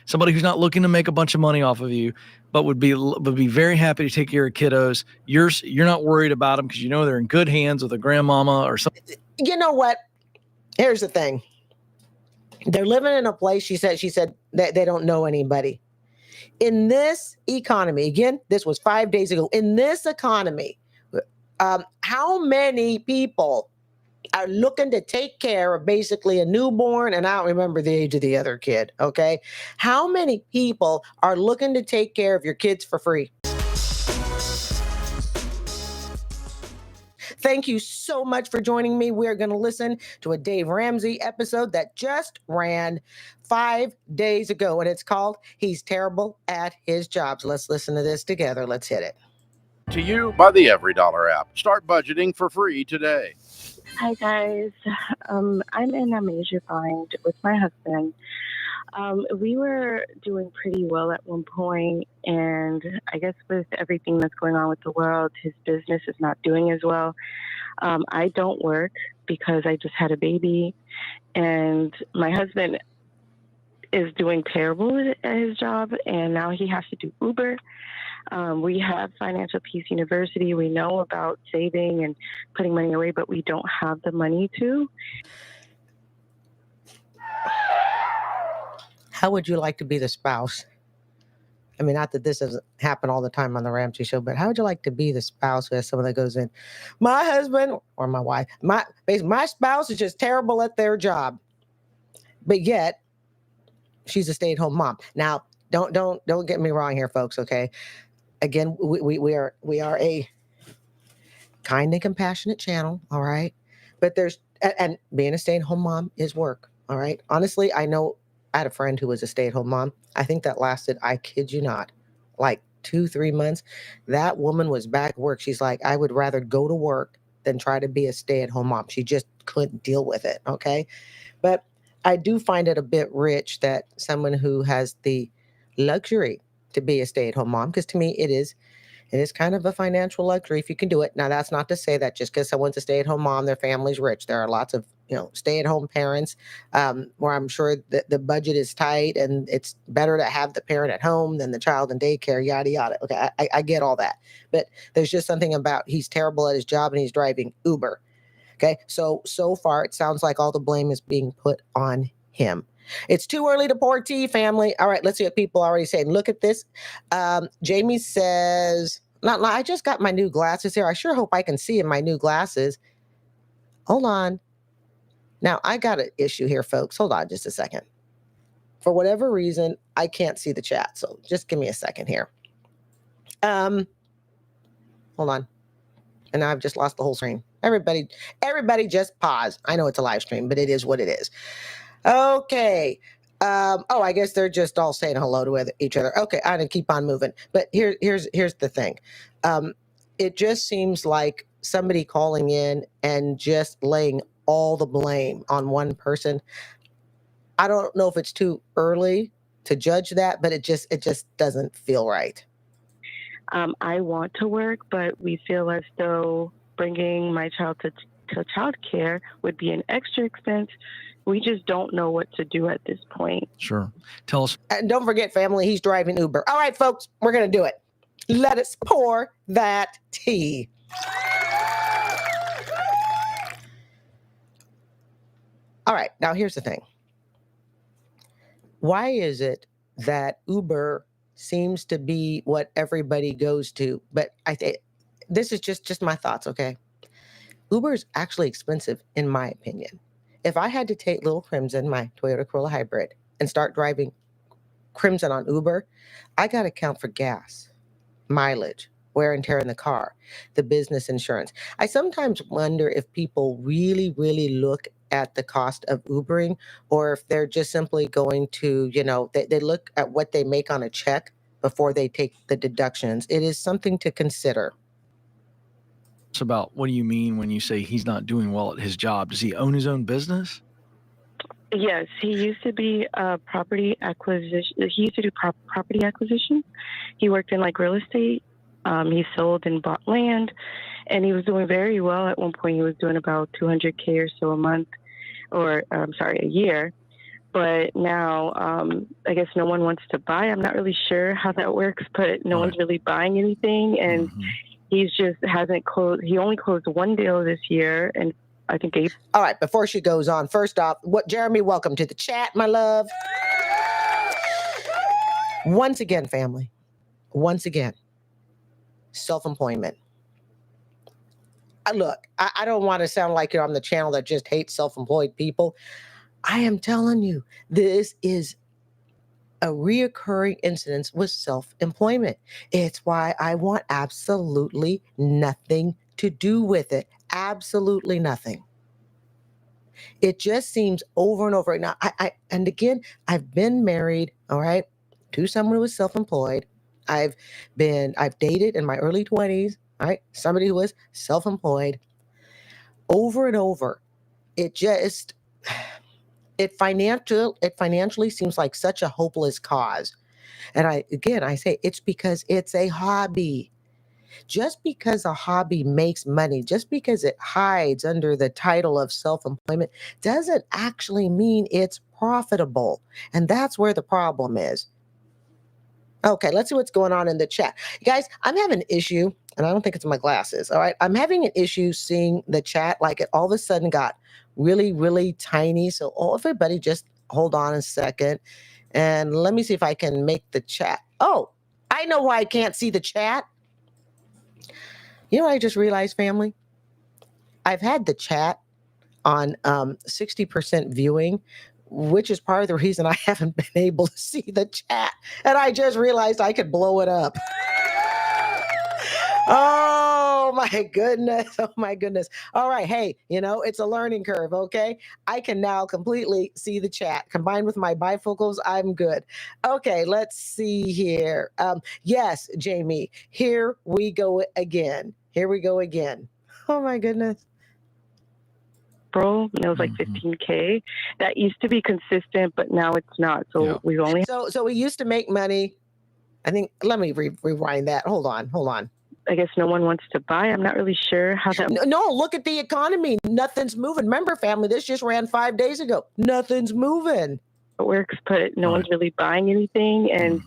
somebody who's not looking to make a bunch of money off of you, but would be very happy to take care of kiddos. You're not worried about them because you know they're in good hands with a grandmama or something. You know what? Here's the thing. They're living in a place, she said that they don't know anybody. In this economy, again, this was 5 days ago, in this economy, how many people are looking to take care of basically a newborn, and I don't remember the age of the other kid, okay? How many people are looking to take care of your kids for free? Thank you so much for joining me. We're going to listen to a Dave Ramsey episode that just ran 5 days ago, and it's called He's Terrible at His Job. So let's listen to this together. Let's hit it. To you by the EveryDollar app. Start budgeting for free today. Hi, guys. I'm in a major bind with my husband. We were doing pretty well at one point, and I guess with everything that's going on with the world, his business is not doing as well. I don't work because I just had a baby, and my husband is doing terrible at his job, and now he has to do Uber. We have Financial Peace University. We know about saving and putting money away, but we don't have the money to. How would you like to be the spouse? I mean, not that this doesn't happen all the time on the Ramsey Show, but how would you like to be the spouse who has someone that goes in, my husband or my wife, my spouse is just terrible at their job, but yet she's a stay-at-home mom. Now, don't get me wrong here, folks. Okay, again, we are a kind and compassionate channel. All right, but and being a stay-at-home mom is work. All right, honestly, I know. I had a friend who was a stay-at-home mom. I think that lasted, I kid you not, like 2-3 months. That woman was back at work. She's like, I would rather go to work than try to be a stay-at-home mom. She just couldn't deal with it, okay? But I do find it a bit rich that someone who has the luxury to be a stay-at-home mom, because to me it is kind of a financial luxury if you can do it. Now, that's not to say that just because someone's a stay-at-home mom, their family's rich. There are lots of stay-at-home parents where I'm sure that the budget is tight and it's better to have the parent at home than the child in daycare, yada, yada. Okay, I get all that. But there's just something about he's terrible at his job and he's driving Uber. Okay, so far it sounds like all the blame is being put on him. It's too early to pour tea, family. All right, let's see what people are already saying. Look at this. Jamie says, I just got my new glasses here. I sure hope I can see in my new glasses. Hold on. Now, I got an issue here, folks. Hold on just a second. For whatever reason, I can't see the chat. So just give me a second here. Hold on. And now I've just lost the whole screen. Everybody just pause. I know it's a live stream, but it is what it is. Okay. I guess they're just all saying hello to each other. Okay, I'm gonna keep on moving. But here's the thing. It just seems like somebody calling in and just laying all the blame on one person. I don't know if it's too early to judge that, but it just doesn't feel right. I want to work, but we feel as though bringing my child to child care would be an extra expense. We just don't know what to do at this point. Sure. Tell us. And don't forget, family, he's driving Uber. All right, folks, we're going to do it. Let us pour that tea. All right, now here's the thing. Why is it that Uber seems to be what everybody goes to? But I think this is just my thoughts, okay? Uber is actually expensive, in my opinion. If I had to take little Crimson, my Toyota Corolla Hybrid, and start driving Crimson on Uber, I got to count for gas, mileage, wear and tear in the car, the business insurance. I sometimes wonder if people really, really look at the cost of Ubering, or if they're just simply going to, they look at what they make on a check before they take the deductions. It is something to consider. About what do you mean when you say he's not doing well at his job? Does he own his own business? Yes, he used to be a property acquisition. He used to do property acquisition. He worked in real estate. He sold and bought land, and he was doing very well. At one point, he was doing about $200K or so a month, a year. but now I guess no one wants to buy. I'm not really sure how that works, but no one's really buying anything, and he's just hasn't closed. He only closed one deal this year, and I think April. All right, before she goes on, first off, Jeremy, welcome to the chat, my love. Once again, family, once again, self-employment. Look, I don't want to sound like you're on the channel that just hates self-employed people. I am telling you, this is a reoccurring incidence with self-employment. It's why I want absolutely nothing to do with it. Absolutely nothing. It just seems over and over. Now, and again, I've been married, all right, to someone who was self-employed. I've dated in my early 20s, all right, somebody who was self-employed. Over and over, it financially seems like such a hopeless cause. And I say it's because it's a hobby. Just because a hobby makes money, just because it hides under the title of self-employment, doesn't actually mean it's profitable. And that's where the problem is. Okay, let's see what's going on in the chat. You guys, I'm having an issue, and I don't think it's my glasses, all right? I'm having an issue seeing the chat, like it all of a sudden got really, really tiny. So everybody just hold on a second, and let me see if I can make the chat. Oh, I know why I can't see the chat. You know what I just realized, family? I've had the chat on 60% viewing, which is part of the reason I haven't been able to see the chat. And I just realized I could blow it up. Oh my goodness. Oh my goodness. All right. Hey, it's a learning curve. Okay. I can now completely see the chat. Combined with my bifocals, I'm good. Okay. Let's see here. Yes, Jamie, here we go again. Here we go again. Oh my goodness. And it was like 15K. That used to be consistent, but now it's not. So we've only. So we used to make money. I think, let me rewind that. Hold on. I guess no one wants to buy. I'm not really sure how that. No, look at the economy. Nothing's moving. Remember, family, this just ran 5 days ago. Nothing's moving. It works, but no one's really buying anything. And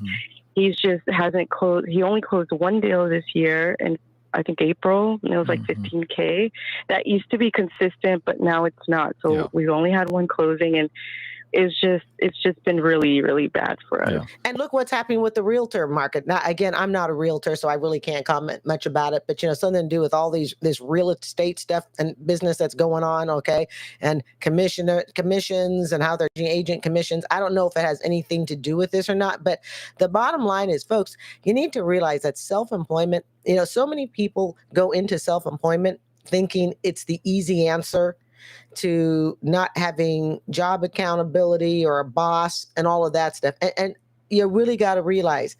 he's just hasn't closed. He only closed one deal this year, and I think April, and it was like 15K. That used to be consistent, but now it's not. So we've only had one closing, and it's just been really, really bad for us. And look what's happening with the realtor market. Now, again, I'm not a realtor, so I really can't comment much about it, but something to do with all this real estate stuff and business that's going on, okay? And commissions and how they're agent commissions. I don't know if it has anything to do with this or not, but the bottom line is, folks, you need to realize that self-employment, so many people go into self-employment thinking it's the easy answer to not having job accountability or a boss and all of that stuff. And you really got to realize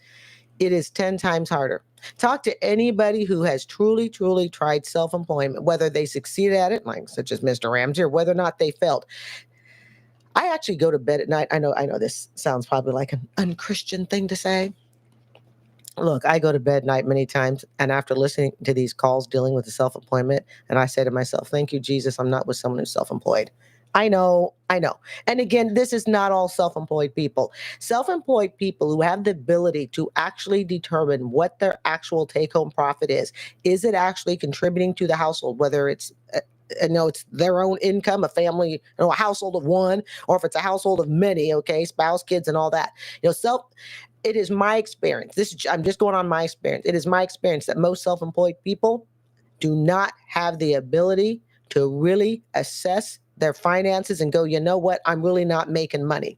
it is 10 times harder. Talk to anybody who has truly, truly tried self-employment, whether they succeeded at it, like such as Mr. Ramsey, or whether or not they failed. I actually go to bed at night. I know this sounds probably like an unchristian thing to say. Look, I go to bed at night many times, and after listening to these calls dealing with the self-employment, and I say to myself, thank you, Jesus, I'm not with someone who's self-employed. I know. And again, this is not all self-employed people. Self-employed people who have the ability to actually determine what their actual take-home profit is. Is it actually contributing to the household, whether it's it's their own income, a family, a household of one, or if it's a household of many, okay, spouse, kids, and all that. It is my experience. I'm just going on my experience. It is my experience that most self-employed people do not have the ability to really assess their finances and go, you know what? I'm really not making money.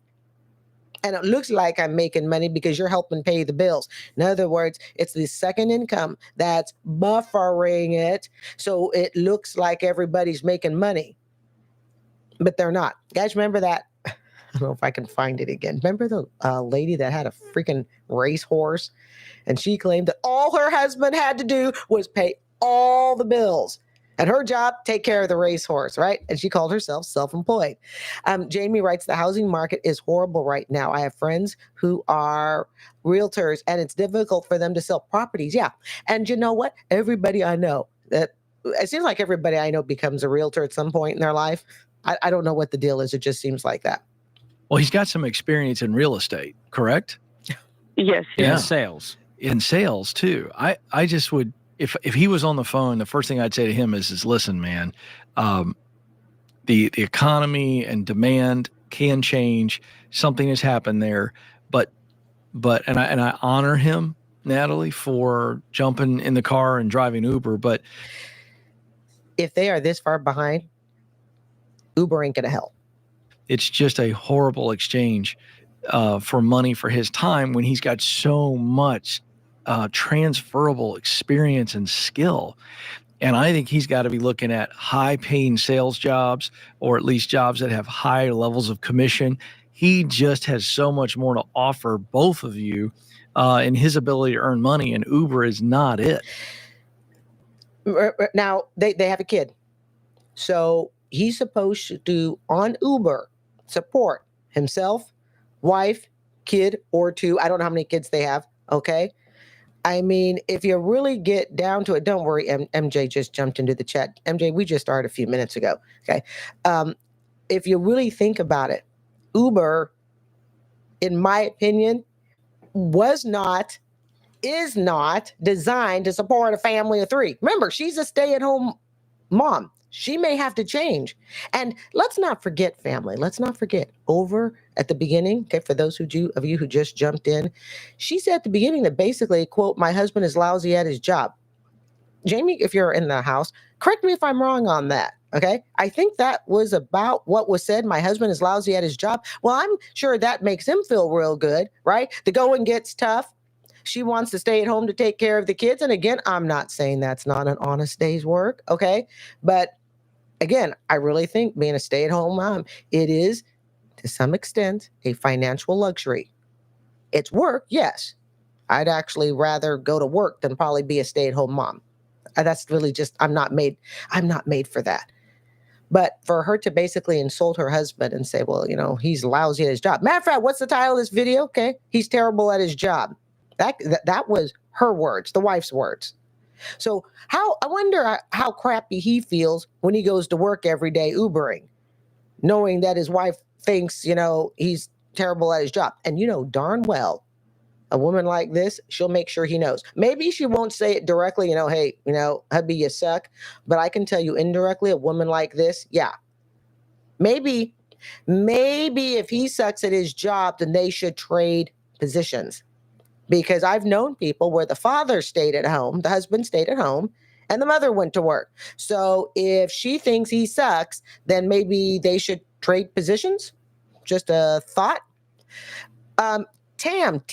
And it looks like I'm making money because you're helping pay the bills. In other words, it's the second income that's buffering it. So it looks like everybody's making money, but they're not. Guys, remember that? I don't know if I can find it again. Remember the lady that had a freaking racehorse, and she claimed that all her husband had to do was pay all the bills, and her job, take care of the racehorse, right? And she called herself self-employed. Jamie writes, the housing market is horrible right now. I have friends who are realtors, and it's difficult for them to sell properties. Yeah, and you know what? Everybody I know, it seems like everybody I know becomes a realtor at some point in their life. I don't know what the deal is. It just seems like that. Well, he's got some experience in real estate, correct? Yes. Yeah. In sales. In sales too. I just would, if he was on the phone, the first thing I'd say to him is listen, man, the economy and demand can change. Something has happened there, but and I honor him, Natalie, for jumping in the car and driving Uber. But If they are this far behind, Uber ain't gonna help. it's just a horrible exchange for money for his time when he's got so much transferable experience and skill. And I think he's got to be looking at high paying sales jobs, or at least jobs that have high levels of commission. He just has so much more to offer both of you in his ability to earn money, and Uber is not it. Now they have a kid, so he's supposed to on Uber support himself, wife, kid, or two. I don't know how many kids they have. Okay. I mean, if you really get down to it, don't worry. MJ just jumped into the chat. MJ, we just started a few minutes ago. Okay. If you really think about it, Uber, in my opinion, is not designed to support a family of three. Remember, she's a stay-at-home mom. She may have to change. And let's not forget, family, let's not forget, over at the beginning, okay, for those of you who just jumped in, she said at the beginning that basically, quote, my husband is lousy at his job. Jamie, if you're in the house, correct me if I'm wrong on that, okay? I think that was about what was said. My husband is lousy at his job. Well, I'm sure that makes him feel real good, right? The going gets tough. She wants to stay at home to take care of the kids. And again, I'm not saying that's not an honest day's work, okay? But again, I really think being a stay-at-home mom, it is, to some extent, a financial luxury. It's work, yes. I'd actually rather go to work than probably be a stay-at-home mom. That's really just, I'm not made for that. But for her to basically insult her husband and say, well, he's lousy at his job. Matter of fact, what's the title of this video? Okay, he's terrible at his job. That was her words, the wife's words. So I wonder how crappy he feels when he goes to work every day Ubering, knowing that his wife thinks, he's terrible at his job. And darn well, a woman like this, she'll make sure he knows. Maybe she won't say it directly, hey, hubby, you suck. But I can tell you indirectly, a woman like this, yeah. Maybe if he sucks at his job, then they should trade positions. Because I've known people where the father stayed at home, the husband stayed at home, and the mother went to work. So if she thinks he sucks, then maybe they should trade positions. Just a thought. Tam,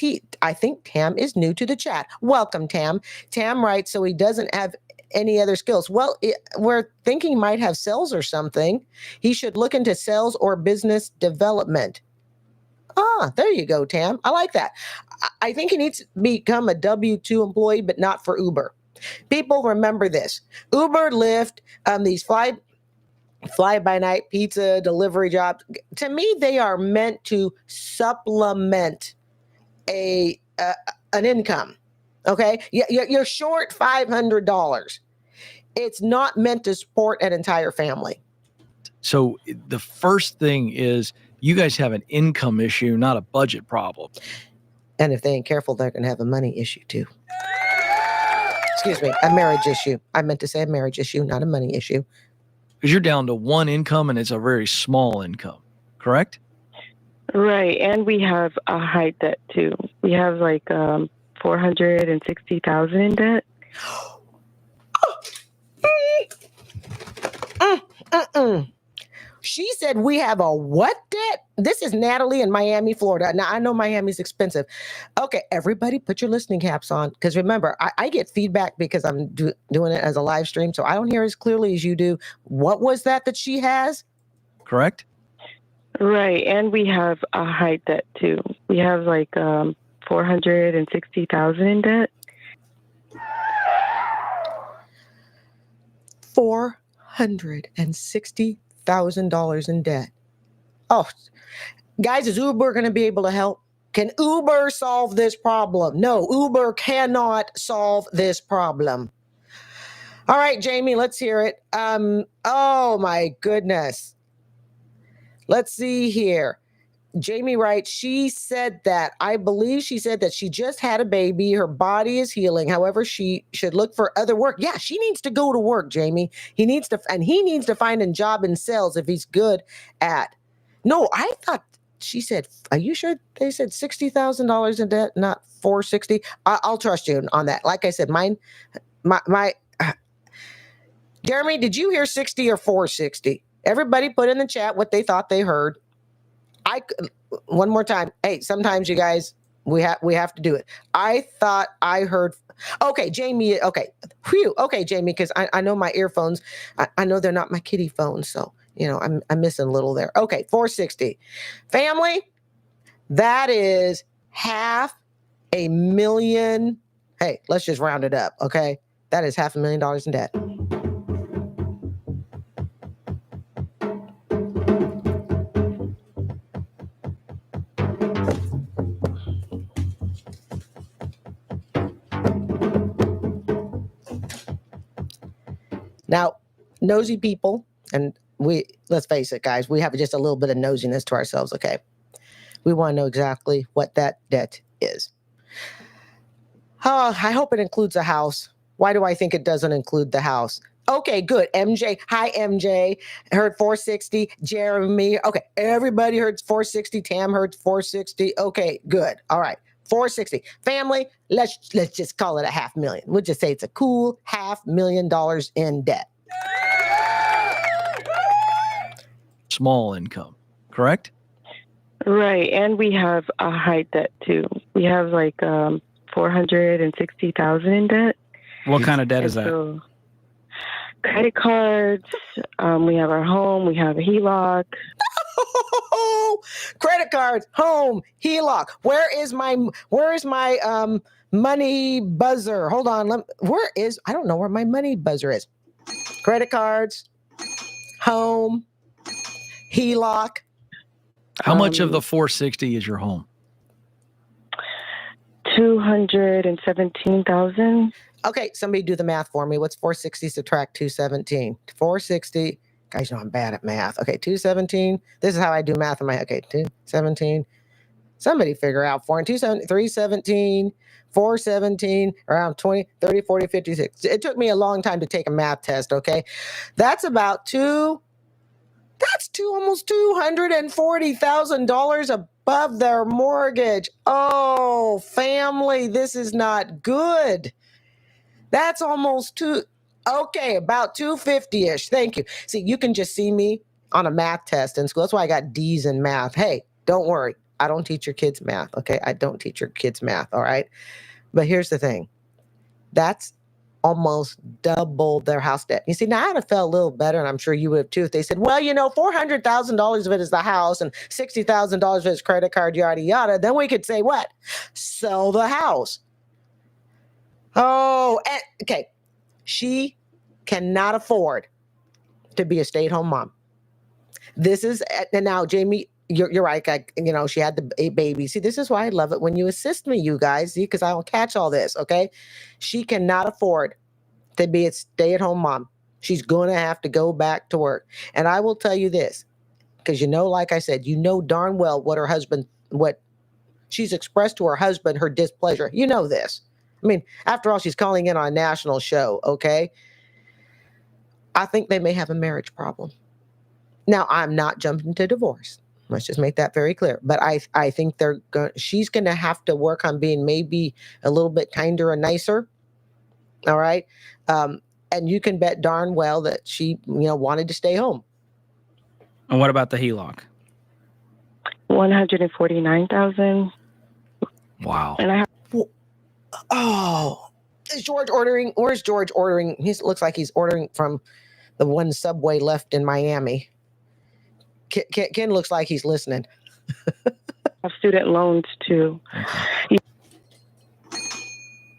I think Tam is new to the chat. Welcome, Tam. Tam writes, so he doesn't have any other skills. Well, we're thinking he might have sales or something. He should look into sales or business development. Ah, there you go, Tam. I like that. I think he needs to become a W-2 employee, but not for Uber. People remember this. Uber, Lyft, these fly-by-night pizza delivery jobs, to me, they are meant to supplement an income. Okay? You're short $500. It's not meant to support an entire family. So the first thing is you guys have an income issue, not a budget problem. And if they ain't careful, they're going to have a money issue too. Excuse me, a marriage issue. I meant to say a marriage issue, not a money issue. Because you're down to one income and it's a very small income, correct? Right. And we have a high debt too. We have like $460,000 in debt. She said we have a what debt? This is Natalie in Miami, Florida. Now, I know Miami's expensive. Okay, everybody put your listening caps on. Because remember, I get feedback because I'm doing it as a live stream, so I don't hear as clearly as you do. What was that she has? Correct? Right. And we have a high debt too. We have like $460,000 in debt. $460,000 in debt. Oh, guys, is Uber going to be able to help? Can Uber solve this problem? No, Uber cannot solve this problem. All right, Jamie, let's hear it. Oh my goodness. Let's see here. Jamie writes, she said that, I believe she said that she just had a baby. Her body is healing. However, she should look for other work. Yeah, she needs to go to work, Jamie. He needs to find a job in sales if he's good at. No, I thought she said, are you sure they said $60,000 in debt, not 460? I'll trust you on that. Like I said, my Jeremy, did you hear 60 or 460? Everybody put in the chat what they thought they heard. One more time. Hey, sometimes you guys, we have to do it. I thought I heard. Okay, Jamie. Okay, phew. Okay, Jamie, because I know my earphones. I know they're not my kitty phones, so I'm missing a little there. Okay, 460. Family, that is $500,000. Hey, let's just round it up. Okay, that is $500,000 in debt. Now, nosy people, and let's face it, guys, we have just a little bit of nosiness to ourselves, okay? We want to know exactly what that debt is. I hope it includes a house. Why do I think it doesn't include the house? Okay, good. MJ. Hi, MJ. Heard 460. Jeremy. Okay, everybody heard 460. Tam heard 460. Okay, good. All right. 460. Family, let's just call it $500,000. We'll just say it's a cool $500,000 in debt. Small income, correct? Right. And we have a high debt too. We have like 460,000 in debt. What kind of debt is that? So, credit cards. We have our home. We have a HELOC. Credit cards, home, HELOC. Where is my money buzzer? Hold on. I don't know where my money buzzer is. Credit cards, home, HELOC. How much of the 460 is your home? 217,000. Okay, somebody do the math for me. What's 460 subtract 217? 460. Guys, know I'm bad at math. Okay, 217. This is how I do math in my head. Okay, 217. Somebody figure out 317, 417, around 20, 30, 40, 56. It took me a long time to take a math test, okay? That's about almost $240,000 above their mortgage. Oh, family, this is not good. That's almost about 250-ish. Thank you. See, you can just see me on a math test in school. That's why I got D's in math. Hey, don't worry. I don't teach your kids math, okay? I don't teach your kids math, all right? But here's the thing. That's almost double their house debt. You see, now I'd have felt a little better, and I'm sure you would have too, if they said, well, $400,000 of it is the house and $60,000 of it is credit card, yada, yada. Then we could say what? Sell the house. Oh, okay. She cannot afford to be a stay-at-home mom. This is, and now, Jamie, you're right. She had a baby. See, this is why I love it when you assist me, you guys, see, because I don't catch all this, okay? She cannot afford to be a stay-at-home mom. She's going to have to go back to work. And I will tell you this, because like I said, darn well what she's expressed to her husband, her displeasure. You know this. I mean, after all, she's calling in on a national show, okay? I think they may have a marriage problem. Now, I'm not jumping to divorce. Let's just make that very clear. But I think she's going to have to work on being maybe a little bit kinder and nicer, all right? And you can bet darn well that she, wanted to stay home. And what about the HELOC? 149,000. Wow. And I have. Oh, is George ordering? Where's George ordering? He looks like he's ordering from the one Subway left in Miami. Ken looks like he's listening. Have student loans too.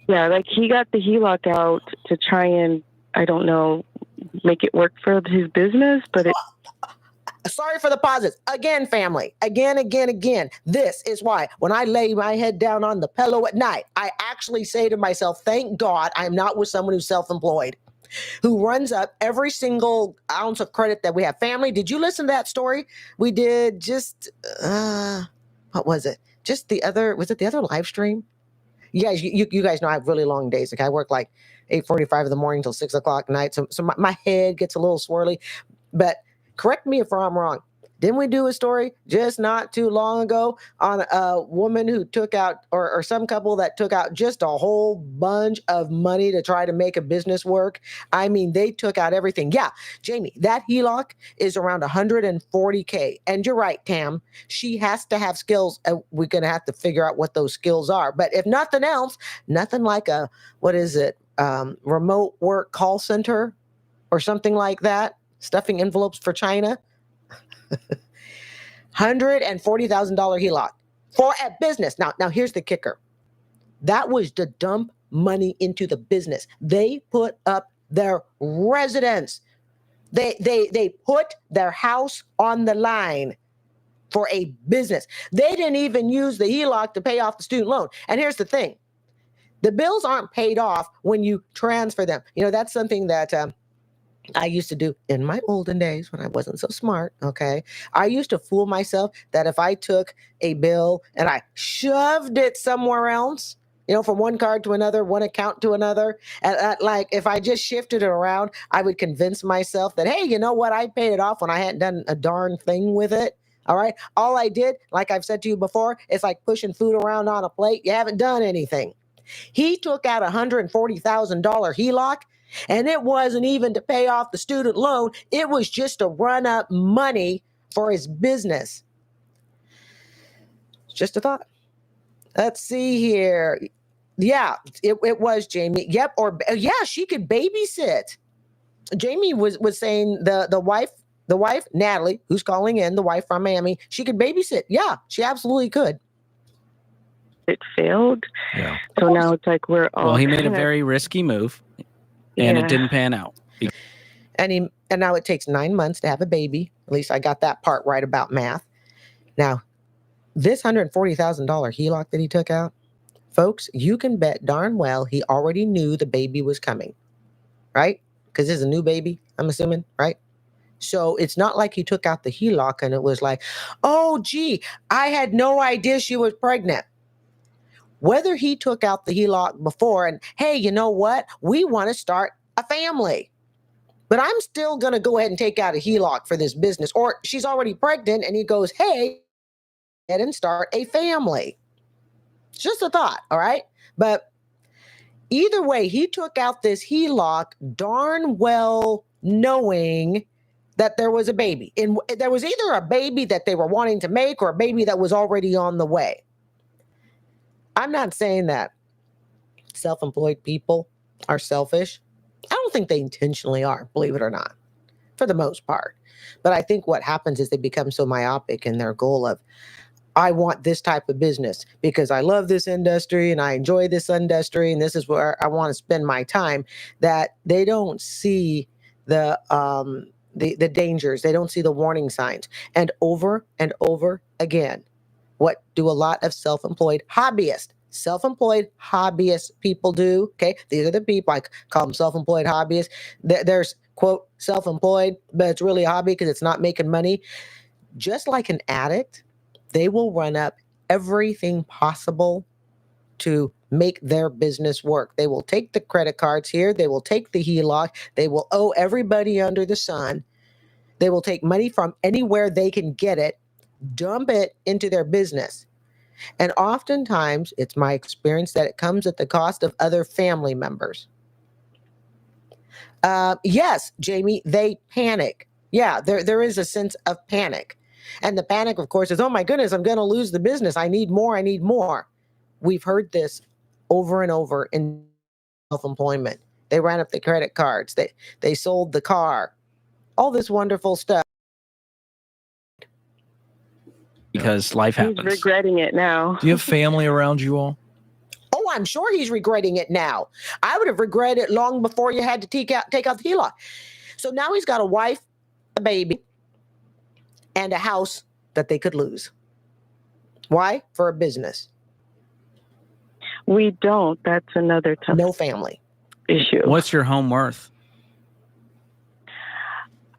Yeah, like he got the HELOC out to try and, I don't know, make it work for his business, but Sorry for the pauses. Again, family. Again. This is why when I lay my head down on the pillow at night, I actually say to myself, thank God I'm not with someone who's self-employed. who runs up every single ounce of credit that we have. Family, did you listen to that story? We did just, what was it? Was it the other live stream? You guys know I have really long days. Like I work like 8:45 in the morning till 6 o'clock at night. So my head gets a little swirly, but correct me if I'm wrong. Didn't we do a story just not too long ago on a woman who took out, or some couple that took out just a whole bunch of money to try to make a business work? I mean, they took out everything. Yeah, Jamie, that HELOC is around $140K. And you're right, Tam. She has to have skills. And we're going to have to figure out what those skills are. But if nothing else, nothing like a, what is it, remote work call center or something like that, stuffing envelopes for China. $140,000 HELOC for a business. Now here's the kicker. That was to dump money into the business. They put up their residence. They put their house on the line for a business. They didn't even use the HELOC to pay off the student loan. And here's the thing. The bills aren't paid off when you transfer them. You know, that's something that I used to do in my olden days when I wasn't so smart, okay? I used to fool myself that if I took a bill and I shoved it somewhere else, you know, from one card to another, one account to another, and like if I just shifted it around, I would convince myself that, hey, you know what? I paid it off when I hadn't done a darn thing with it. All right. All I did, like I've said to you before, it's like pushing food around on a plate. You haven't done anything. He took out $140,000 HELOC. And it wasn't even to pay off the student loan. It was just to run up money for his business. Just a thought. Let's see here. Yeah, it was Jamie. Yep. Or yeah, she could babysit. Jamie was saying the wife, Natalie, who's calling in, the wife from Miami, she could babysit. Yeah, she absolutely could. It failed. Yeah. So now it's like we're all. Well, he made a very risky move. And it didn't pan out. And now it takes 9 months to have a baby. At least I got that part right about math. Now, this $140,000 HELOC that he took out, folks, you can bet darn well he already knew the baby was coming, right? Because this is a new baby, I'm assuming, right? So it's not like he took out the HELOC and it was like, oh, gee, I had no idea she was pregnant. Whether he took out the HELOC before and, hey, you know what? We want to start a family. But I'm still going to go ahead and take out a HELOC for this business. Or she's already pregnant and he goes, hey, go ahead and start a family. It's just a thought, all right? But either way, he took out this HELOC darn well knowing that there was a baby. And there was either a baby that they were wanting to make or a baby that was already on the way. I'm not saying that self-employed people are selfish. I don't think they intentionally are, believe it or not, for the most part. But I think what happens is they become so myopic in their goal of, I want this type of business because I love this industry and I enjoy this industry and this is where I want to spend my time, that they don't see the dangers. They don't see the warning signs. And over again, what do a lot of self-employed hobbyists people do? Okay, these are the people, I call them self-employed hobbyists. There's, quote, self-employed, but it's really a hobby because it's not making money. Just like an addict, they will run up everything possible to make their business work. They will take the credit cards here. They will take the HELOC. They will owe everybody under the sun. They will take money from anywhere they can get it, dump it into their business. And oftentimes, it's my experience that it comes at the cost of other family members. Yes, Jamie, they panic. Yeah, there is a sense of panic. And the panic, of course, is, oh my goodness, I'm going to lose the business. I need more. We've heard this over and over in self-employment. They ran up the credit cards. They sold the car. All this wonderful stuff. Because life happens. He's regretting it now. Do you have family around you all? Oh, I'm sure he's regretting it now. I would have regretted it long before you had to take out the HELOC. So now he's got a wife, a baby, and a house that they could lose. Why? For a business. We don't. That's another tough No family. issue. What's your home worth?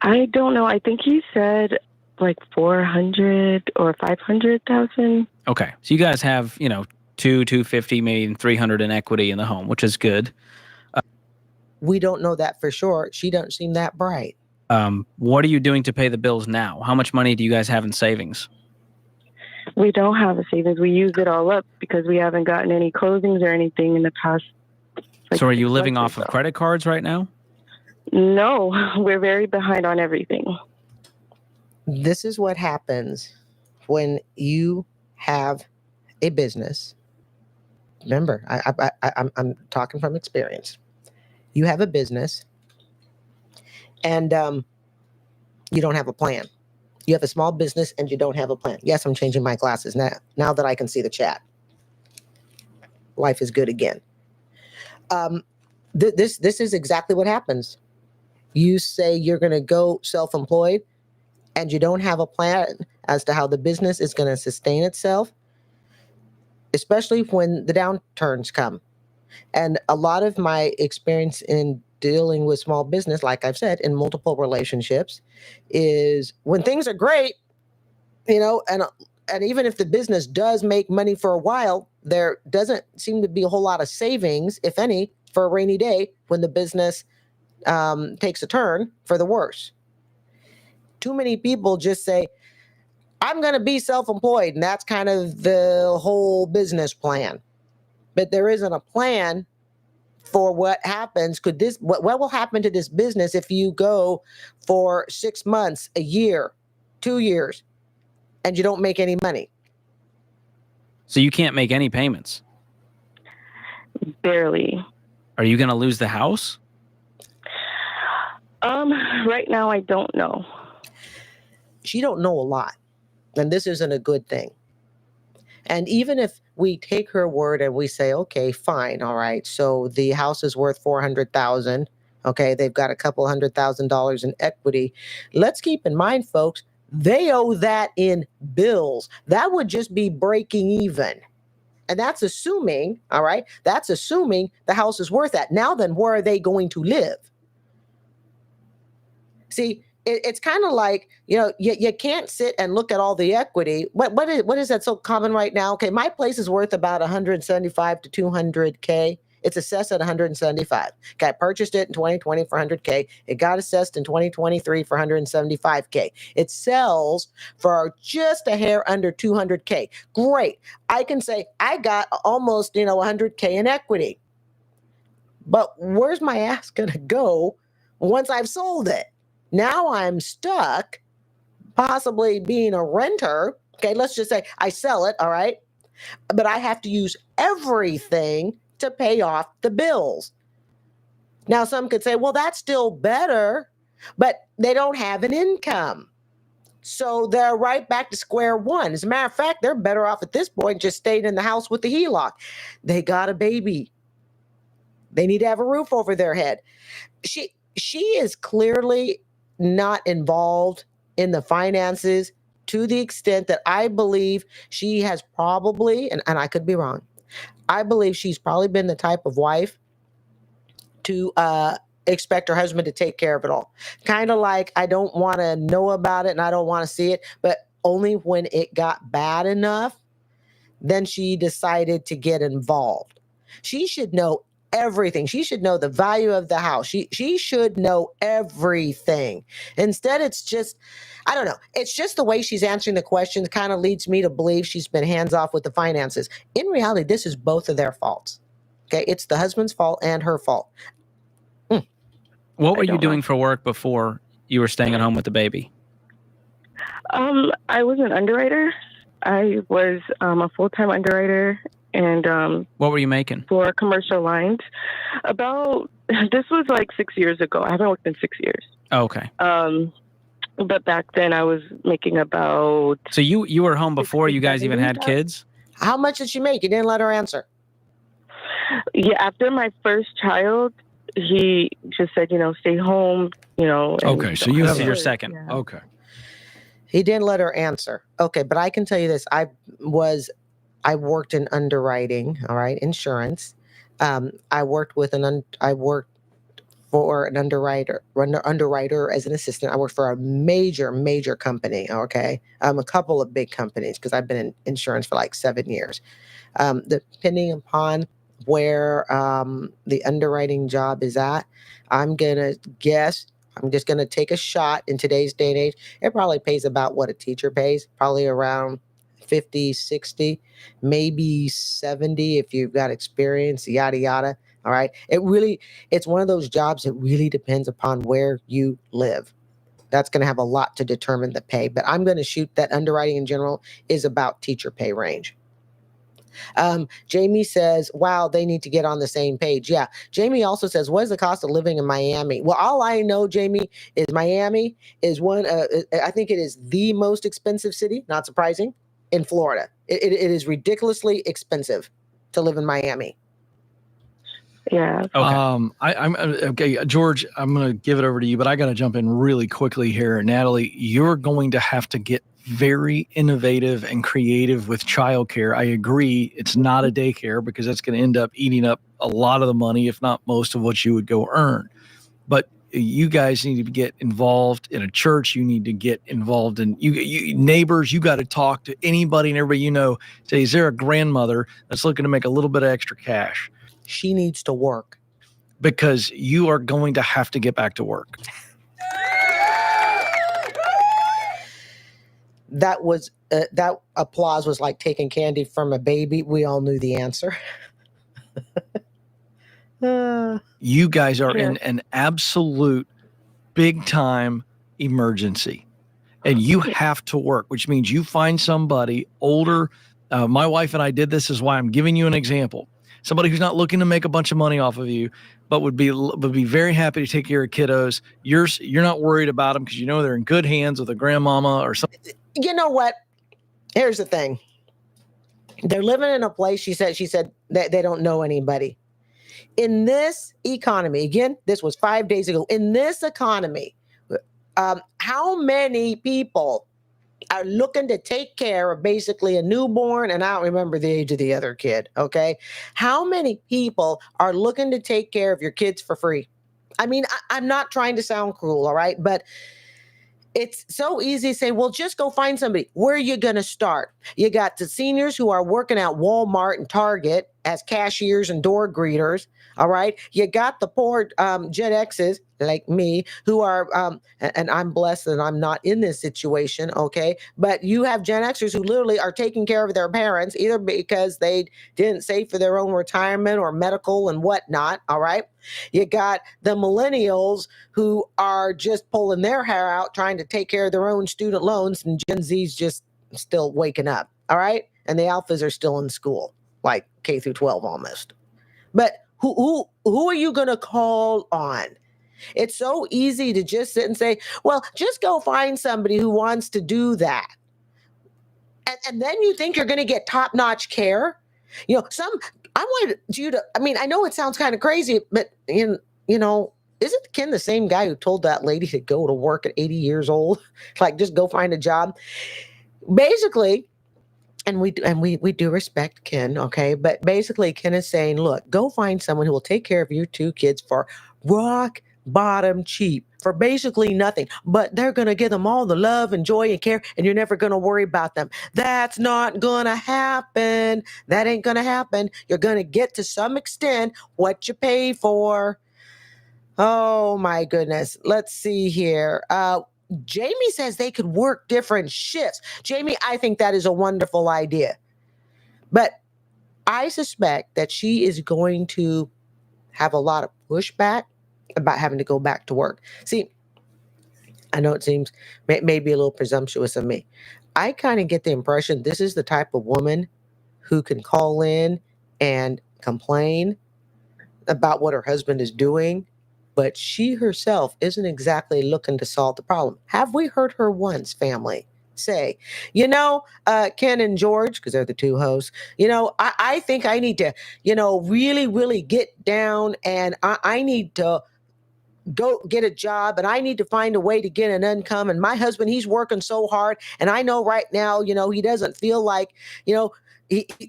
I don't know. I think he said like 400 or 500,000. Okay. So you guys have, 250, maybe 300 in equity in the home, which is good. We don't know that for sure. She doesn't seem that bright. What are you doing to pay the bills now? How much money do you guys have in savings? We don't have a savings. We used it all up because we haven't gotten any closings or anything in the past. So are you living months off or of so. credit cards right now? No, we're very behind on everything. This is what happens when you have a business. Remember, I'm talking from experience. You have a business and you don't have a plan. You have a small business and you don't have a plan. Yes, I'm changing my glasses now that I can see the chat. Life is good again. This is exactly what happens. You say you're going to go self-employed and you don't have a plan as to how the business is going to sustain itself, especially when the downturns come. And a lot of my experience in dealing with small business, like I've said, in multiple relationships, is when things are great, and even if the business does make money for a while, there doesn't seem to be a whole lot of savings, if any, for a rainy day when the business takes a turn for the worse. Too many people just say, I'm going to be self-employed, and that's kind of the whole business plan. But there isn't a plan for what happens. What will happen to this business if you go for 6 months, a year, 2 years, and you don't make any money? So you can't make any payments. Barely. Are you going to lose the house? Right now I don't know. She don't know a lot, and this isn't a good thing. And even if we take her word and we say, okay, fine, all right, so the house is worth $400,000. Okay, they've got a couple $100,000 in equity. Let's keep in mind, folks, they owe that in bills. That would just be breaking even. And that's assuming, all right, that's assuming the house is worth that. Now then, where are they going to live? See, it's kind of like, you can't sit and look at all the equity. What is that so common right now? Okay, my place is worth about 175 to 200K. It's assessed at 175. Okay, I purchased it in 2020 for 100K. It got assessed in 2023 for 175K. It sells for just a hair under 200K. Great. I can say I got almost, 100K in equity. But where's my ass going to go once I've sold it? Now I'm stuck, possibly being a renter. Okay, let's just say I sell it, all right? But I have to use everything to pay off the bills. Now, some could say, well, that's still better, but they don't have an income. So they're right back to square one. As a matter of fact, they're better off at this point just staying in the house with the HELOC. They got a baby. They need to have a roof over their head. She is clearly not involved in the finances to the extent that I believe she has probably, and I could be wrong, I believe she's probably been the type of wife to expect her husband to take care of it all. Kind of like, I don't want to know about it and I don't want to see it, but only when it got bad enough, then she decided to get involved. She should know everything. She should know the value of the house. She should know everything. Instead, it's just, I don't know. It's just the way she's answering the questions kind of leads me to believe she's been hands off with the finances. In reality, this is both of their faults. Okay, it's the husband's fault and her fault. What were you doing for work before you were staying at home with the baby? I was an underwriter. I was a full-time underwriter. And what were you making for commercial lines? This was like 6 years ago. I haven't worked in 6 years. Oh, okay. But back then I was making about. So you were home before you guys even had kids? How much did she make? You didn't let her answer. Yeah, after my first child, he just said, stay home, Okay, so you have your second. Yeah. Okay. He didn't let her answer. Okay, but I can tell you this: I worked in underwriting, all right, insurance. I worked for an underwriter as an assistant. I worked for a major company. Okay. A couple of big companies because I've been in insurance for like 7 years. Depending upon where the underwriting job is at, I'm going to guess, I'm just going to take a shot in today's day and age. It probably pays about what a teacher pays, probably around 50, 60, maybe 70 if you've got experience, yada, yada. All right. It's one of those jobs that really depends upon where you live. That's going to have a lot to determine the pay, but I'm going to shoot that underwriting in general is about teacher pay range. Jamie says, wow, they need to get on the same page. Yeah. Jamie also says, what is the cost of living in Miami? Well, all I know, Jamie, is Miami is I think it is the most expensive city, not surprising, in Florida. It is ridiculously expensive to live in Miami. Yeah. Okay. I'm okay, George, I'm going to give it over to you, but I got to jump in really quickly here. Natalie, you're going to have to get very innovative and creative with childcare. I agree. It's not a daycare because that's going to end up eating up a lot of the money, if not most of what you would go earn. But you guys need to get involved in a church. You need to get involved in you neighbors. You got to talk to anybody and everybody, say, is there a grandmother that's looking to make a little bit of extra cash? She needs to work. Because you are going to have to get back to work. That applause was like taking candy from a baby. We all knew the answer. You guys are in an absolute big time emergency and you have to work, which means you find somebody older. My wife and I did this, is why I'm giving you an example. Somebody who's not looking to make a bunch of money off of you, but would be very happy to take care of kiddos. You're not worried about them because they're in good hands with a grandmama or something. You know what? Here's the thing. They're living in a place, she said that they don't know anybody. In this economy, again, this was 5 days ago. In this economy, how many people are looking to take care of basically a newborn, and I don't remember the age of the other kid, okay? How many people are looking to take care of your kids for free? I mean, I'm not trying to sound cruel, all right? But it's so easy to say, well, just go find somebody. Where are you going to start? You got the seniors who are working at Walmart and Target as cashiers and door greeters. All right. You got the poor Gen Xs like me who are, and I'm blessed that I'm not in this situation. Okay. But you have Gen Xers who literally are taking care of their parents, either because they didn't save for their own retirement or medical and whatnot. All right. You got the millennials who are just pulling their hair out, trying to take care of their own student loans, and Gen Z's just still waking up. All right. And the alphas are still in school, like K through 12 almost. But who are you going to call on? It's so easy to just sit and say, well, just go find somebody who wants to do that. And then you think you're going to get top-notch care. I wanted you to, I know it sounds kind of crazy, but isn't Ken the same guy who told that lady to go to work at 80 years old? Like, just go find a job. Basically, and we do respect Ken, okay? But basically, Ken is saying, look, go find someone who will take care of your two kids for rock bottom cheap, for basically nothing. But they're going to give them all the love and joy and care, and you're never going to worry about them. That's not going to happen. That ain't going to happen. You're going to get to some extent what you pay for. Oh, my goodness. Let's see here. Jamie says they could work different shifts. Jamie, I think that is a wonderful idea. But I suspect that she is going to have a lot of pushback about having to go back to work. See, I know it seems maybe a little presumptuous of me. I kind of get the impression this is the type of woman who can call in and complain about what her husband is doing, but she herself isn't exactly looking to solve the problem. Have we heard her once, family, say, Ken and George, because they're the two hosts, I think I need to, really, really get down, and I need to go get a job, and I need to find a way to get an income. And my husband, he's working so hard. And I know right now, he doesn't feel like,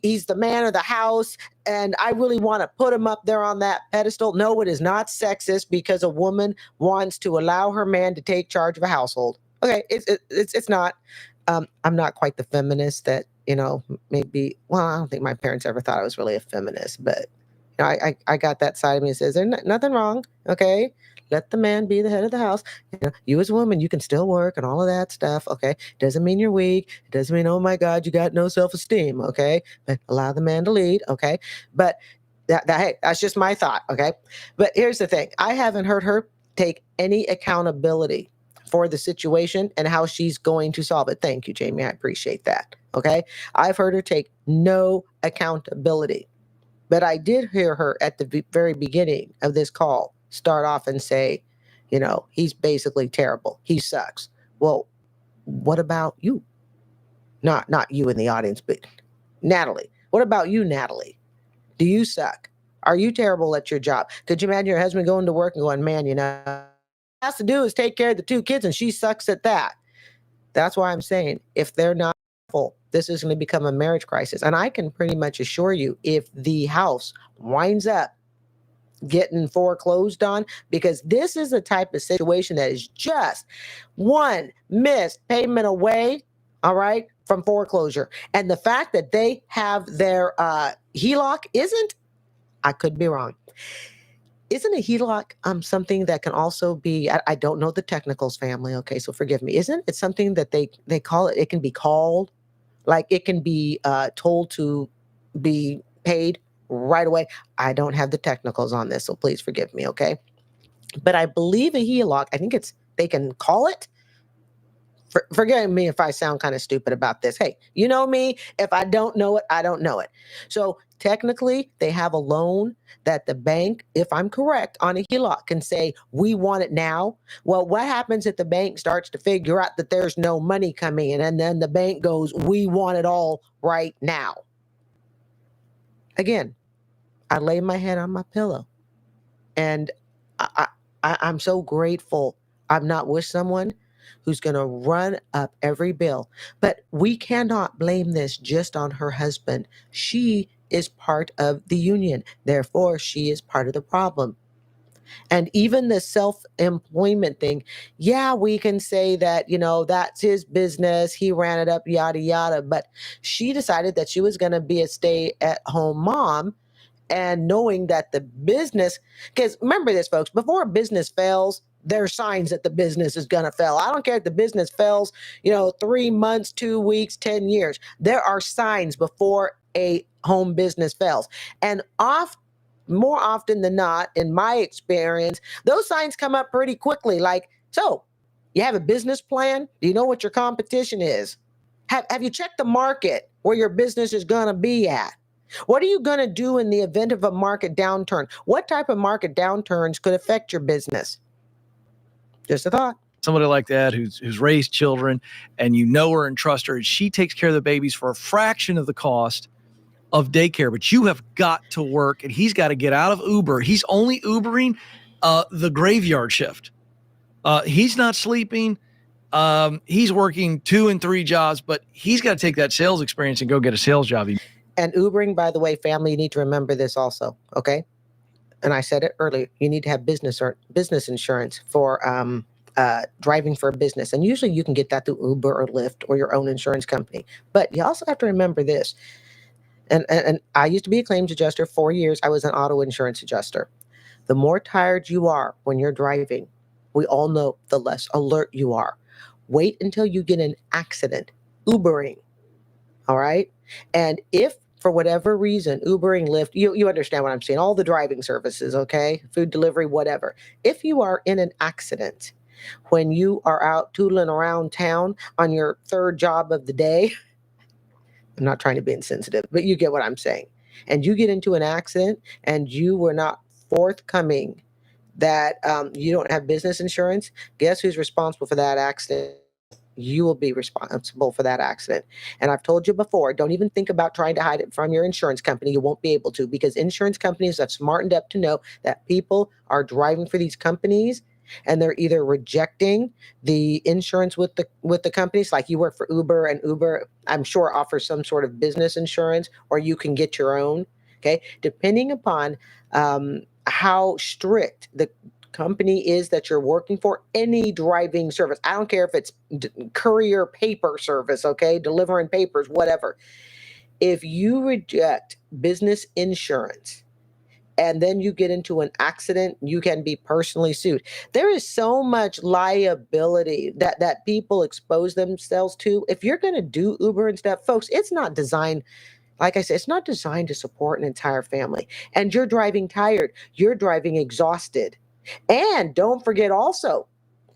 he's the man of the house, and I really want to put him up there on that pedestal. No, it is not sexist because a woman wants to allow her man to take charge of a household. Okay, it's not. I'm not quite the feminist that, maybe. Well, I don't think my parents ever thought I was really a feminist, but I got that side of me that says there's nothing wrong. Okay, let the man be the head of the house. You as a woman, you can still work and all of that stuff. Okay, doesn't mean you're weak. It doesn't mean, oh my God, you got no self-esteem. Okay, but allow the man to lead. Okay, but hey, that's just my thought. Okay, but here's the thing: I haven't heard her take any accountability for the situation and how she's going to solve it. Thank you, Jamie. I appreciate that. Okay, I've heard her take no accountability. But I did hear her at the very beginning of this call start off and say, he's basically terrible. He sucks. Well, what about you? Not you in the audience, but Natalie. What about you, Natalie? Do you suck? Are you terrible at your job? Could you imagine your husband going to work and going, man, all he has to do is take care of the 2 kids and she sucks at that. That's why I'm saying if they're not careful, this is going to become a marriage crisis. And I can pretty much assure you, if the house winds up getting foreclosed on, because this is the type of situation that is just one missed payment away, all right, from foreclosure. And the fact that they have their HELOC isn't, I could be wrong. Isn't a HELOC something that can also be, I don't know the technicals, family, okay, so forgive me. Isn't it something that they call it, it can be called, like it can be told to be paid right away? I don't have the technicals on this, so please forgive me, okay? But I believe a HELOC, I think they can call it. Forgive me if I sound kind of stupid about this. Hey, you know me, if I don't know it, I don't know it. So technically, they have a loan that the bank, if I'm correct, on a HELOC can say, we want it now. Well, what happens if the bank starts to figure out that there's no money coming in, and then the bank goes, we want it all right now? Again, I lay my head on my pillow, and I'm so grateful I'm not with someone who's going to run up every bill. But we cannot blame this just on her husband. She is part of the union. Therefore, she is part of the problem. And even the self-employment thing, yeah, we can say that, that's his business. He ran it up, yada, yada. But she decided that she was going to be a stay-at-home mom, and knowing that the business, because remember this, folks, before a business fails, there are signs that the business is going to fail. I don't care if the business fails, 3 months, 2 weeks, 10 years. There are signs before a home business fails. And more often than not, in my experience, those signs come up pretty quickly. Like, so you have a business plan? Do you know what your competition is? Have you checked the market where your business is going to be at? What are you going to do in the event of a market downturn? What type of market downturns could affect your business? Just a thought. Somebody like that who's raised children, and her and trust her, and she takes care of the babies for a fraction of the cost of daycare. But you have got to work, and he's got to get out of Uber. He's only Ubering the graveyard shift. He's not sleeping. He's working 2 and 3 jobs, but he's got to take that sales experience and go get a sales job. And Ubering, by the way, family, you need to remember this also, okay? And I said it earlier, you need to have business insurance for driving for a business. And usually you can get that through Uber or Lyft or your own insurance company. But you also have to remember this. And I used to be a claims adjuster. 4 years, I was an auto insurance adjuster. The more tired you are when you're driving, we all know, the less alert you are. Wait until you get in an accident. Ubering, all right? And if for whatever reason, Ubering, Lyft, you understand what I'm saying, all the driving services, okay? Food delivery, whatever. If you are in an accident, when you are out tooling around town on your 3rd job of the day, I'm not trying to be insensitive, but you get what I'm saying. And you get into an accident and you were not forthcoming that you don't have business insurance, guess who's responsible for that accident? You will be responsible for that accident. And I've told you before, don't even think about trying to hide it from your insurance company. You won't be able to, because insurance companies have smartened up to know that people are driving for these companies and they're either rejecting the insurance with the companies, like you work for Uber, and Uber, I'm sure, offers some sort of business insurance, or you can get your own. Okay, depending upon how strict the company is that you're working for, any driving service, I don't care if it's courier paper service, okay, delivering papers, whatever. If you reject business insurance and then you get into an accident, you can be personally sued. There is so much liability that people expose themselves to. If you're going to do Uber and stuff, folks, it's not designed, like I said, it's not designed to support an entire family. And you're driving tired, you're driving exhausted. And don't forget also,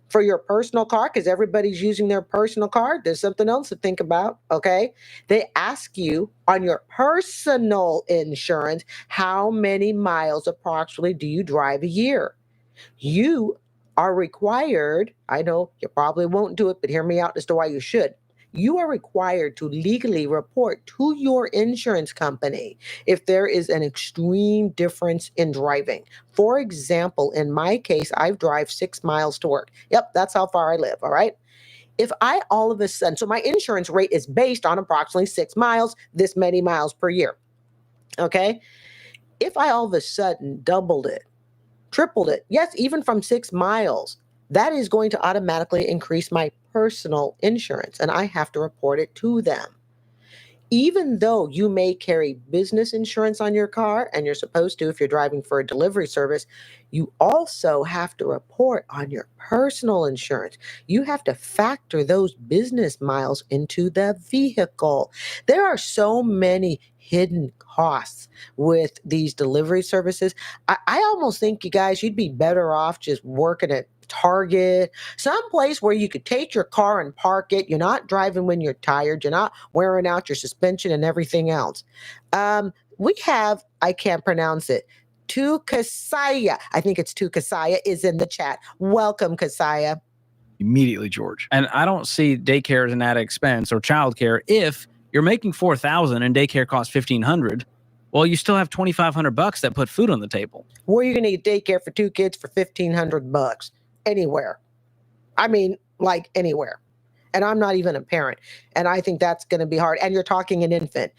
for your personal car, because everybody's using their personal car, there's something else to think about, okay? They ask you on your personal insurance, how many miles approximately do you drive a year? You are required, I know you probably won't do it, but hear me out as to why you should. You are required to legally report to your insurance company if there is an extreme difference in driving. For example, in my case, I drive 6 miles to work. Yep, that's how far I live, all right? If I all of a sudden, so my insurance rate is based on approximately 6 miles, this many miles per year, okay? If I all of a sudden doubled it, tripled it, yes, even from 6 miles, that is going to automatically increase my personal insurance, and I have to report it to them. Even though you may carry business insurance on your car, and you're supposed to if you're driving for a delivery service, you also have to report on your personal insurance. You have to factor those business miles into the vehicle. There are so many hidden costs with these delivery services. I almost think, you guys, you'd be better off just working at Target, some place where you could take your car and park it. You're not driving when you're tired. You're not wearing out your suspension and everything else. We have, I can't pronounce it, Tukasaya. I think it's Tukasaya is in the chat. Welcome, Kasaya. Immediately, George. And I don't see daycare as an added expense or childcare. If you're making $4,000 and daycare costs $1,500, well, you still have $2,500 that put food on the table. Where are you going to get daycare for 2 kids for $1,500? Anywhere. I mean, like anywhere. And I'm not even a parent. And I think that's going to be hard. And you're talking an infant.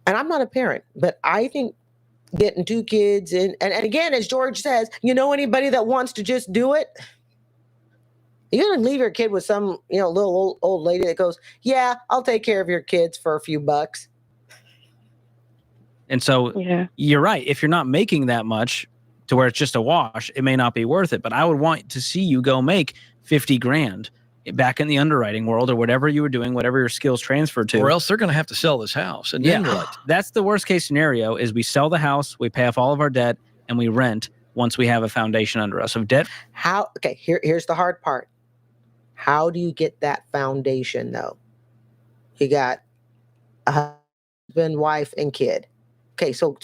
And I'm not a parent, but I think getting 2 kids in, and again, as George says, you know, anybody that wants to just do it, you're going to leave your kid with some, little old lady that goes, yeah, I'll take care of your kids for a few bucks. And so You're right. If you're not making that much to where it's just a wash, it may not be worth it. But I would want to see you go make 50 grand back in the underwriting world, or whatever you were doing, whatever your skills transferred to. Or else they're going to have to sell this house. And then what? That's the worst case scenario, is we sell the house, we pay off all of our debt, and we rent once we have a foundation under us of debt. Here's the hard part. How do you get that foundation, though? You got a husband, wife, and kid. Okay, so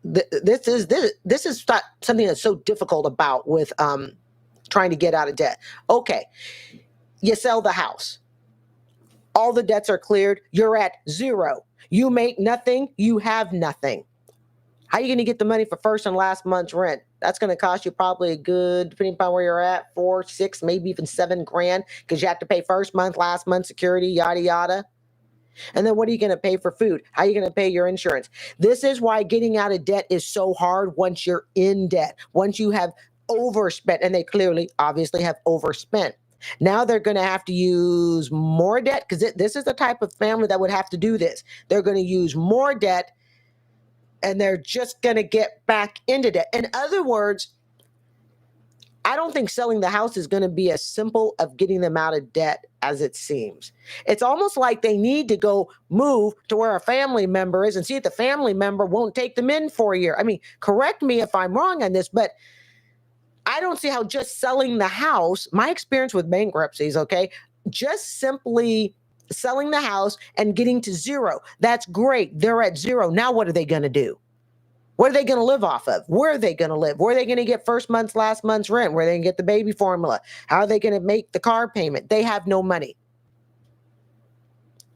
this is not something that's so difficult about with trying to get out of debt. Okay, you sell the house. All the debts are cleared. You're at zero. You make nothing. You have nothing. How are you going to get the money for first and last month's rent? That's going to cost you probably a good, depending upon where you're at, 4, 6, maybe even 7 grand, because you have to pay first month, last month, security, yada, yada. And then what are you going to pay for food? How are you going to pay your insurance? This is why getting out of debt is so hard once you're in debt, once you have overspent, and they clearly, obviously have overspent. Now they're going to have to use more debt, because this is the type of family that would have to do this. They're going to use more debt, and they're just going to get back into debt. In other words, I don't think selling the house is going to be as simple of getting them out of debt as it seems. It's almost like they need to go move to where a family member is and see if the family member won't take them in for a year. I mean, correct me if I'm wrong on this, but I don't see how just selling the house, my experience with bankruptcies, okay, just simply selling the house and getting to zero, that's great. They're at zero. Now what are they going to do? What are they going to live off of? Where are they going to live? Where are they going to get first month's, last month's rent? Where are they going to get the baby formula? How are they going to make the car payment? They have no money.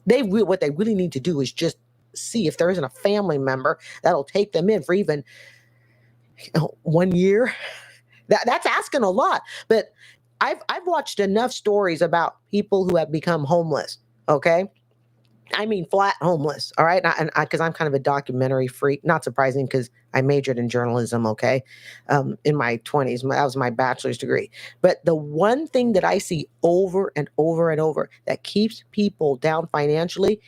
What they really need to do is just see if there isn't a family member that'll take them in for even 1 year, That's asking a lot. But I've watched enough stories about people who have become homeless. Okay. I mean, flat homeless. All right. And because I'm kind of a documentary freak, not surprising because I majored in journalism. Okay. In my 20s, that was my bachelor's degree. But the one thing that I see over and over and over that keeps people down financially,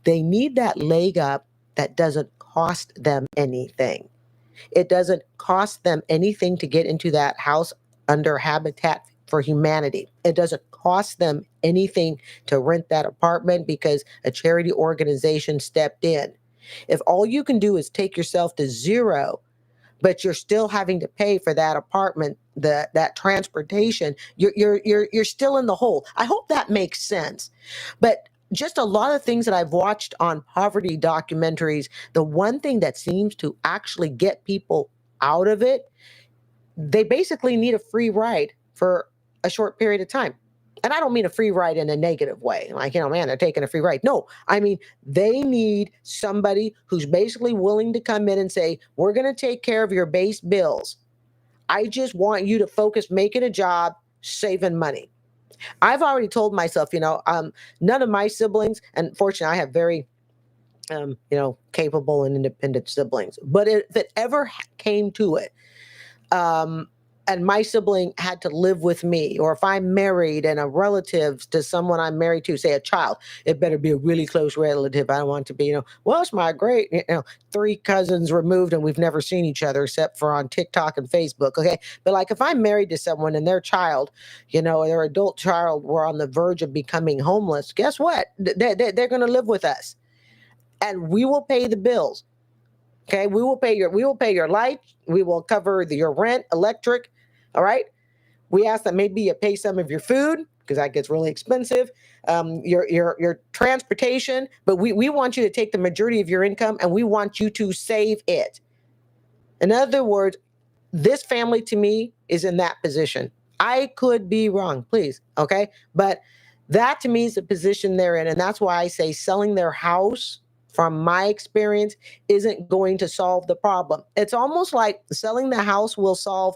they need that leg up that doesn't cost them anything. It doesn't cost them anything to get into that house under Habitat for Humanity. It doesn't cost them anything to rent that apartment because a charity organization stepped in. If all you can do is take yourself to zero, but you're still having to pay for that apartment, that transportation, you're still in the hole. I hope that makes sense. But just a lot of things that I've watched on poverty documentaries, the one thing that seems to actually get people out of it, they basically need a free ride for a short period of time. And I don't mean a free ride in a negative way, like, man, they're taking a free ride. No, I mean, they need somebody who's basically willing to come in and say, we're going to take care of your base bills. I just want you to focus making a job, saving money. I've already told myself, none of my siblings, and fortunately, I have very, capable and independent siblings. But if it ever came to it, and my sibling had to live with me, or if I'm married and a relative to someone I'm married to, say a child, it better be a really close relative. I don't want to be, well, it's my great, 3 cousins removed and we've never seen each other except for on TikTok and Facebook. Okay. But like if I'm married to someone and their child, their adult child were on the verge of becoming homeless, guess what? They're going to live with us and we will pay the bills. Okay, we will pay your light. We will cover your rent, electric. All right. We ask that maybe you pay some of your food because that gets really expensive. Your transportation, but we want you to take the majority of your income and we want you to save it. In other words, this family to me is in that position. I could be wrong, please. Okay, but that to me is the position they're in, and that's why I say selling their house, from my experience, isn't going to solve the problem. It's almost like selling the house will solve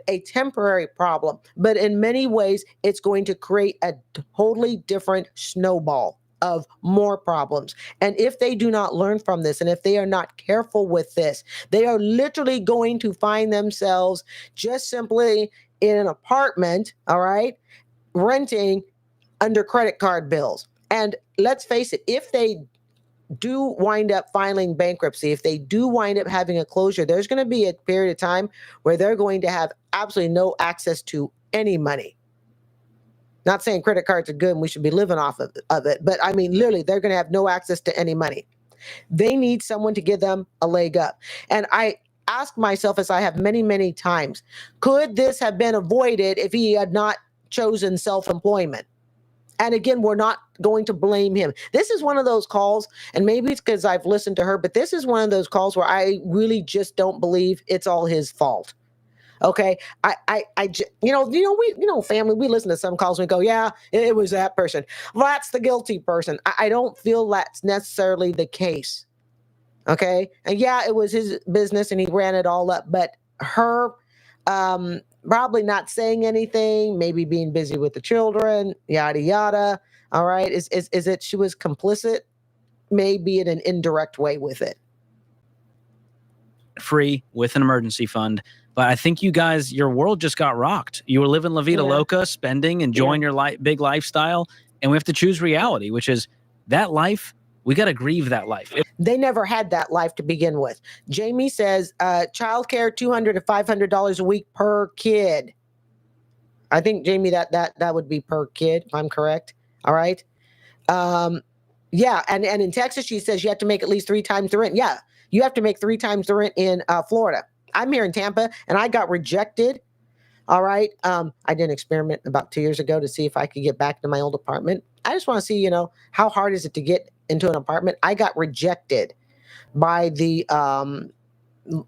a temporary problem, but in many ways, it's going to create a totally different snowball of more problems. And if they do not learn from this, and if they are not careful with this, they are literally going to find themselves just simply in an apartment, all right, renting under credit card bills. And let's face it, if they do wind up filing bankruptcy, if they do wind up having a closure, there's going to be a period of time where they're going to have absolutely no access to any money. Not saying credit cards are good and we should be living off of it, but I mean, literally, they're going to have no access to any money. They need someone to give them a leg up. And I ask myself, as I have many, many times, could this have been avoided if he had not chosen self-employment? And again, we're not going to blame him. This is one of those calls, and maybe it's because I've listened to her, but this is one of those calls where I really just don't believe it's all his fault. Okay, family, we listen to some calls and we go, yeah, it was that person. Well, that's the guilty person. I don't feel that's necessarily the case. Okay, and yeah, it was his business and he ran it all up, but her, probably not saying anything, maybe being busy with the children, yada yada. All right, is it she was complicit? Maybe in an indirect way with it. Free with an emergency fund. But I think you guys, your world just got rocked. You were living La Vida Loca, spending, enjoying your big lifestyle. And we have to choose reality, which is that life. We got to grieve that life. They never had that life to begin with. Jamie says, childcare, $200 to $500 a week per kid. I think, Jamie, that would be per kid, if I'm correct. All right. Yeah. And in Texas, she says you have to make at least 3 times the rent. Yeah. You have to make 3 times the rent in Florida. I'm here in Tampa and I got rejected. All right. I did an experiment about 2 years ago to see if I could get back to my old apartment. I just want to see, how hard is it to get into an apartment? I got rejected by the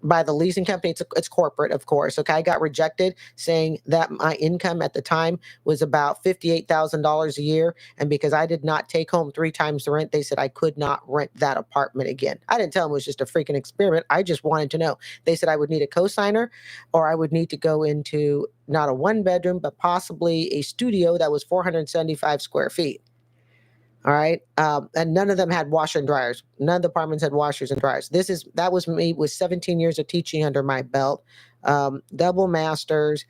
by the leasing company. It's corporate, of course. Okay, I got rejected saying that my income at the time was about $58,000 a year, and because I did not take home 3 times the rent, they said I could not rent that apartment again. I didn't tell them it was just a freaking experiment. I just wanted to know. They said I would need a cosigner, or I would need to go into not a 1-bedroom, but possibly a studio that was 475 square feet. All right. And none of them had washer and dryers. None of the apartments had washers and dryers. That was me with 17 years of teaching under my belt, double masters,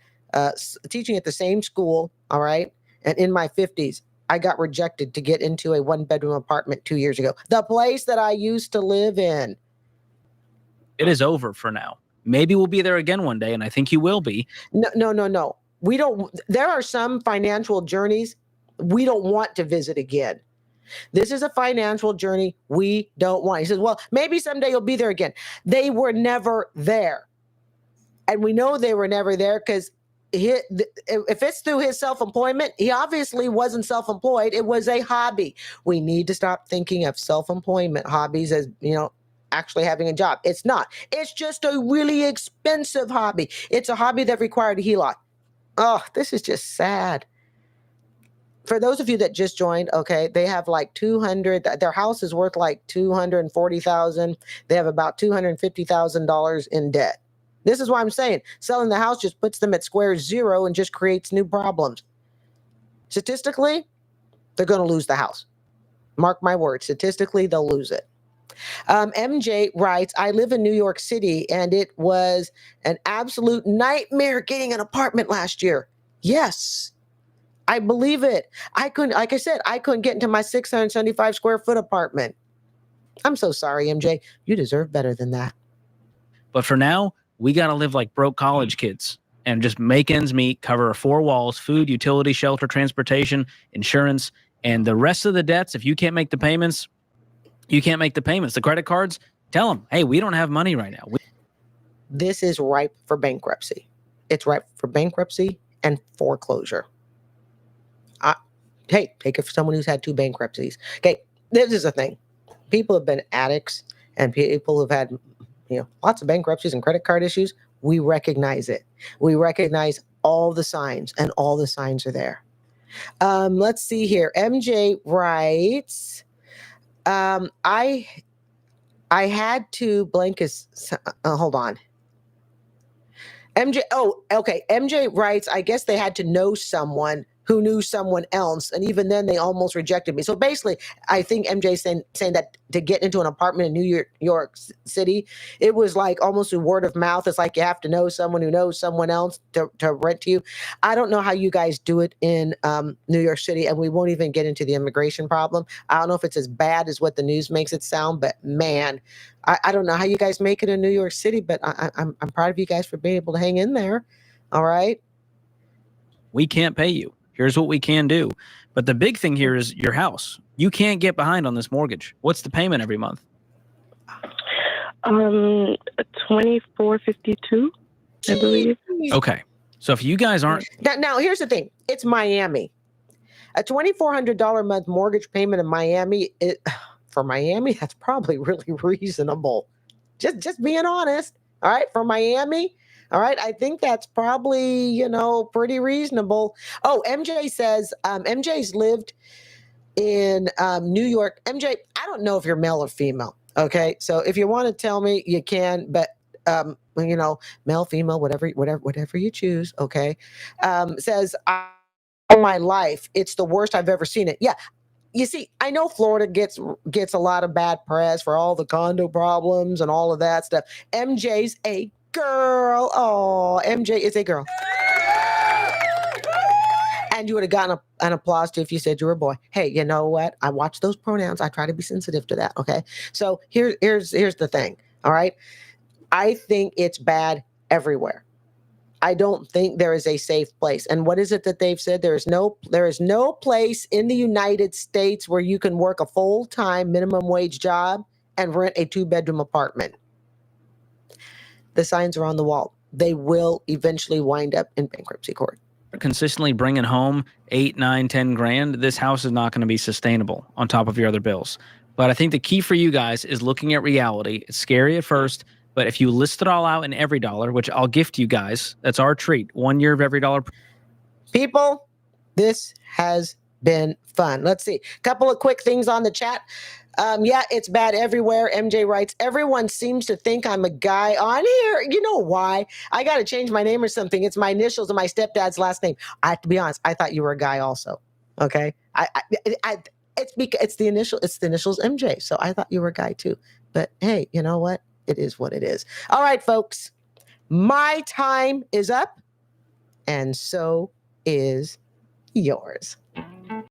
teaching at the same school. All right. And in my 50s, I got rejected to get into a 1-bedroom apartment 2 years ago. The place that I used to live in. It is over for now. Maybe we'll be there again one day, and I think you will be. No. We don't. There are some financial journeys we don't want to visit again. This is a financial journey we don't want. He says, well, maybe someday you'll be there again. They were never there. And we know they were never there because if it's through his self-employment, he obviously wasn't self-employed. It was a hobby. We need to stop thinking of self-employment hobbies as, actually having a job. It's not. It's just a really expensive hobby. It's a hobby that required a HELOC. Oh, this is just sad. For those of you that just joined, okay, they have like 200, their house is worth like 240,000. They have about $250,000 in debt. This is why I'm saying selling the house just puts them at square zero and just creates new problems. Statistically, they're going to lose the house. Mark my words, statistically, they'll lose it. MJ writes, I live in New York City and it was an absolute nightmare getting an apartment last year. Yes. I believe it. I couldn't get into my 675 square foot apartment. I'm so sorry, MJ. You deserve better than that. But for now, we got to live like broke college kids and just make ends meet, cover 4 walls, food, utility, shelter, transportation, insurance, and the rest of the debts. If you can't make the payments, you can't make the payments. The credit cards, tell them, hey, we don't have money right now. This is ripe for bankruptcy. It's ripe for bankruptcy and foreclosure. Hey, take it for someone who's had 2 bankruptcies. Okay, this is a thing. People have been addicts and people have had, lots of bankruptcies and credit card issues. We recognize it. We recognize all the signs, and all the signs are there. Let's see here. MJ writes, I had to blank his, hold on. MJ writes, I guess they had to know someone who knew someone else, and even then they almost rejected me. So basically, I think MJ saying that to get into an apartment in New York City, it was like almost a word of mouth. It's like you have to know someone who knows someone else to rent to you. I don't know how you guys do it in New York City, and we won't even get into the immigration problem. I don't know if it's as bad as what the news makes it sound, but man, I don't know how you guys make it in New York City, but I'm proud of you guys for being able to hang in there. All right. We can't pay you. Here's what we can do. But the big thing here is your house. You can't get behind on this mortgage. What's the payment every month? $24.52, I believe. Okay. So if you guys aren't now here's the thing. It's Miami. A $2,400 a month mortgage payment in Miami, for Miami, that's probably really reasonable. Just being honest. All right, for Miami. All right, I think that's probably, pretty reasonable. Oh, MJ says MJ's lived in New York. MJ, I don't know if you're male or female. Okay, so if you want to tell me, you can, but male, female, whatever you choose. Okay, says all my life, it's the worst I've ever seen it. Yeah. You see, I know Florida gets a lot of bad press for all the condo problems and all of that stuff. MJ's a girl. Oh, MJ is a girl. And you would have gotten an applause too if you said you were a boy. Hey, you know what? I watch those pronouns. I try to be sensitive to that. Okay. So here's the thing. All right. I think it's bad everywhere. I don't think there is a safe place. And what is it that they've said? There is no place in the United States where you can work a full-time minimum wage job and rent a 2-bedroom apartment. The signs are on the wall. They will eventually wind up in bankruptcy court. Consistently bringing home 8, 9, 10 grand, this house is not going to be sustainable on top of your other bills. But I think the key for you guys is looking at reality. It's scary at first, But if you list it all out in every dollar, which I'll gift you guys, that's our treat. 1 year of every dollar. People, this has been fun. Let's see. A couple of quick things on the chat. Yeah, it's bad everywhere. MJ writes, everyone seems to think I'm a guy on here. You know why? I got to change my name or something. It's my initials and my stepdad's last name. I have to be honest. I thought you were a guy also. Okay. It's the initials MJ. So I thought you were a guy too. But hey, you know what? It is what it is. All right, folks. My time is up. And so is yours.